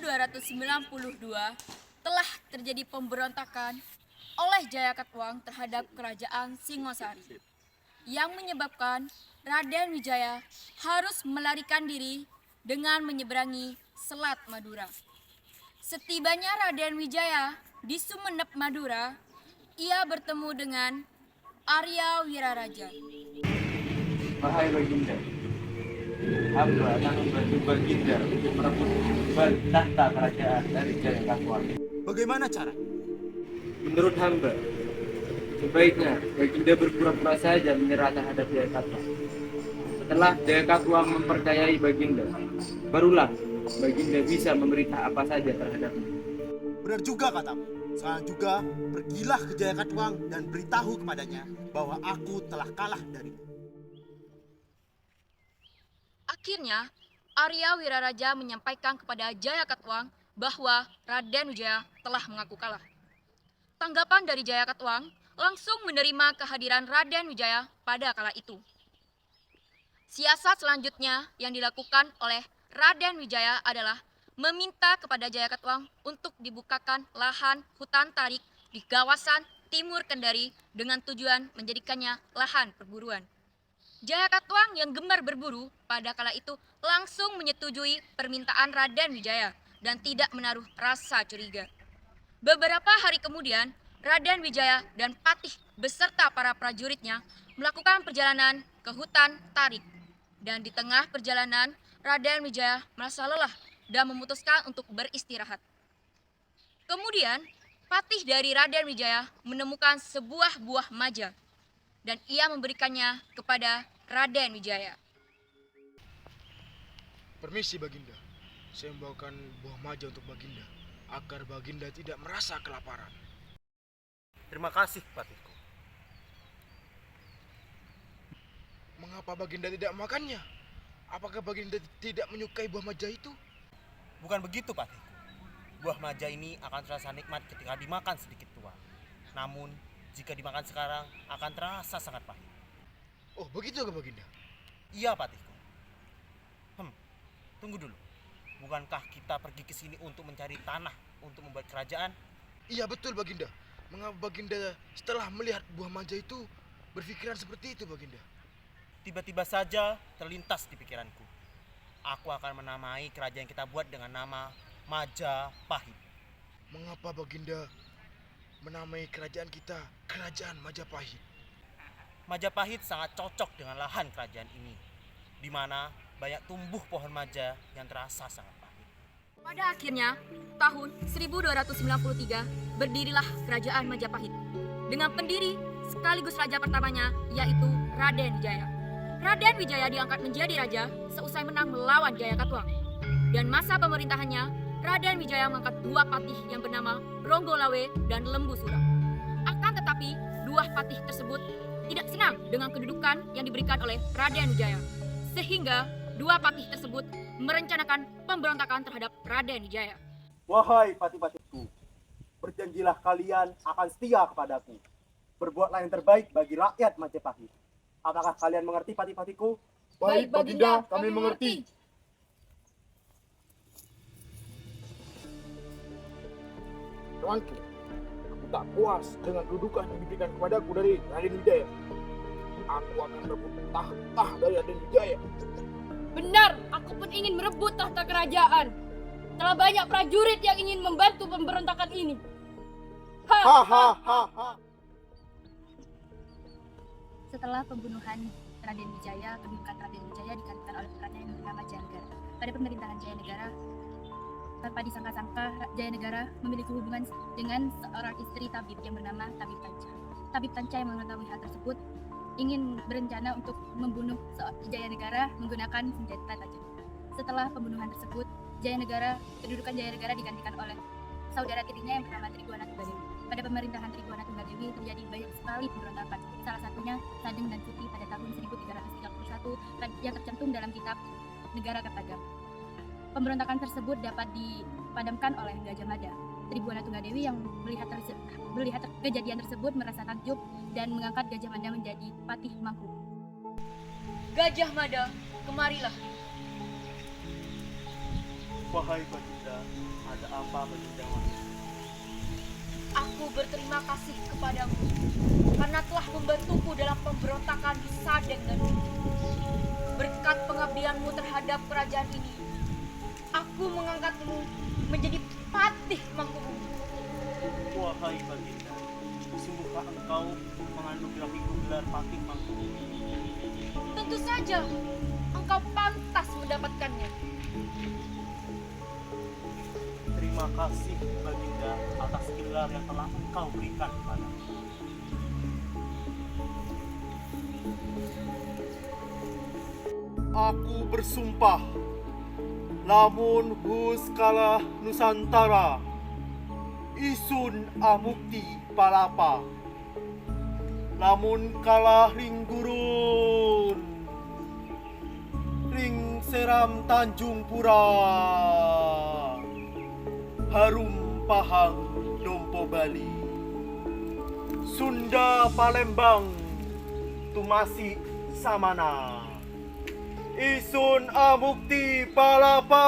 1292 telah terjadi pemberontakan oleh Jayakatwang terhadap kerajaan Singosari yang menyebabkan Raden Wijaya harus melarikan diri dengan menyeberangi Selat Madura. Setibanya Raden Wijaya di Sumenep, Madura, ia bertemu dengan Arya Wiraraja. Wahai Baginda, hamba akan membantu Baginda untuk merebut kembali tahta kerajaan dari Jayakatwang. Bagaimana cara? Menurut hamba, sebaiknya Baginda berpura-pura saja menyerah terhadap Jayakatwang. Setelah Jayakatwang mempercayai Baginda, barulah Baginda bisa memerintah apa saja terhadapnya. Benar juga katamu. Sekarang juga pergilah ke Jayakatwang dan beritahu kepadanya bahwa aku telah kalah darimu. Akhirnya, Arya Wiraraja menyampaikan kepada Jayakatwang bahwa Raden Wijaya telah mengaku kalah. Tanggapan dari Jayakatwang langsung menerima kehadiran Raden Wijaya pada kala itu. Siasat selanjutnya yang dilakukan oleh Raden Wijaya adalah meminta kepada Jayakatwang untuk dibukakan lahan hutan tarik di kawasan timur Kendari dengan tujuan menjadikannya lahan perburuan. Jayakatwang yang gemar berburu pada kala itu langsung menyetujui permintaan Raden Wijaya dan tidak menaruh rasa curiga. Beberapa hari kemudian, Raden Wijaya dan Patih beserta para prajuritnya melakukan perjalanan ke hutan tarik. Dan di tengah perjalanan, Raden Wijaya merasa lelah dan memutuskan untuk beristirahat. Kemudian, Patih dari Raden Wijaya menemukan sebuah buah maja dan ia memberikannya kepada Raden Wijaya. Permisi Baginda, saya membawakan buah maja untuk Baginda agar Baginda tidak merasa kelaparan. Terima kasih, Patihku. Mengapa Baginda tidak makannya? Apakah Baginda tidak menyukai buah maja itu? Bukan begitu, Patihku. Buah maja ini akan terasa nikmat ketika dimakan sedikit tua. Namun, jika dimakan sekarang akan terasa sangat pahit. Oh, begitu ke Baginda? Iya, Patihku. Tunggu dulu. Bukankah kita pergi ke sini untuk mencari tanah untuk membuat kerajaan? Iya, betul Baginda. Mengapa Baginda setelah melihat buah maja itu berpikiran seperti itu, Baginda? Tiba-tiba saja terlintas di pikiranku. Aku akan menamai kerajaan yang kita buat dengan nama Majapahit. Mengapa Baginda menamai kerajaan kita Kerajaan Majapahit? Majapahit sangat cocok dengan lahan kerajaan ini, di mana banyak tumbuh pohon maja yang terasa sangat pahit. Pada akhirnya, tahun 1293 berdirilah Kerajaan Majapahit dengan pendiri sekaligus raja pertamanya yaitu Raden Wijaya. Raden Wijaya diangkat menjadi raja seusai menang melawan Jayakatwang. Dan masa pemerintahannya, Raden Wijaya mengangkat dua patih yang bernama Ronggolawe dan Lembu Sura. Akan tetapi, dua patih tersebut tidak senang dengan kedudukan yang diberikan oleh Raden Wijaya. Sehingga dua patih tersebut merencanakan pemberontakan terhadap Raden Wijaya. Wahai patih-patihku, berjanjilah kalian akan setia kepadaku. Berbuatlah yang terbaik bagi rakyat Majapahit. Apakah kalian mengerti patih-patihku? Baik Baginda, kami mengerti. Tuanku, aku tak puas dengan kedudukan yang diberikan kepadaku dari Raden Wijaya. Aku akan merebut tahta dari Raden Wijaya. Benar, aku pun ingin merebut tahta kerajaan. Telah banyak prajurit yang ingin membantu pemberontakan ini. Hahaha. Setelah pembunuhan Raden Wijaya, kedudukan Raden Wijaya digantikan oleh putranya yang bernama Jayanegara. Pada pemerintahan Jayanegara, tanpa disangka-sangka Jayanegara memiliki hubungan dengan seorang istri tabib yang bernama Tabib Tanca. Tabib Tanca yang mengetahui hal tersebut ingin berencana untuk membunuh Jayanegara menggunakan senjata tajam. Setelah pembunuhan tersebut, kedudukan Jayanegara digantikan oleh saudara tirinya yang bernama Trigona Tunggadewi. Pada pemerintahan Trigona Tunggadewi terjadi banyak sekali pemberontakan. Salah satunya Sadeng dan Putih pada tahun 1331 yang tercantum dalam kitab Negara Kertagam. Pemberontakan tersebut dapat dipadamkan oleh Gajah Mada. Trigona Tunggadewi yang melihat kejadian tersebut merasa takjub dan mengangkat Gajah Mada menjadi Patih Mangku. Gajah Mada, kemarilah. Wahai Baginda, ada apa Baginda? Aku berterima kasih kepadamu karena telah membantuku dalam pemberontakan di Sadeng dan Ulu. Berkat pengabdianmu terhadap kerajaan ini, aku mengangkatmu menjadi patih Mangkubumi. Wahai Baginda, sungguhkah engkau menganugerahiku gelar Patih Mangkubumi? Tentu saja, engkau pantas mendapatkannya. Terima kasih Baginda atas gelar yang telah engkau berikan kepadaku. Aku bersumpah, lamun Huskala Nusantara, isun amukti palapa, lamun kalah ring gurun, ring seram Tanjung Pura, harum Pahang Dompo Bali, Sunda Palembang, Tumasi Samana, isun amukti palapa.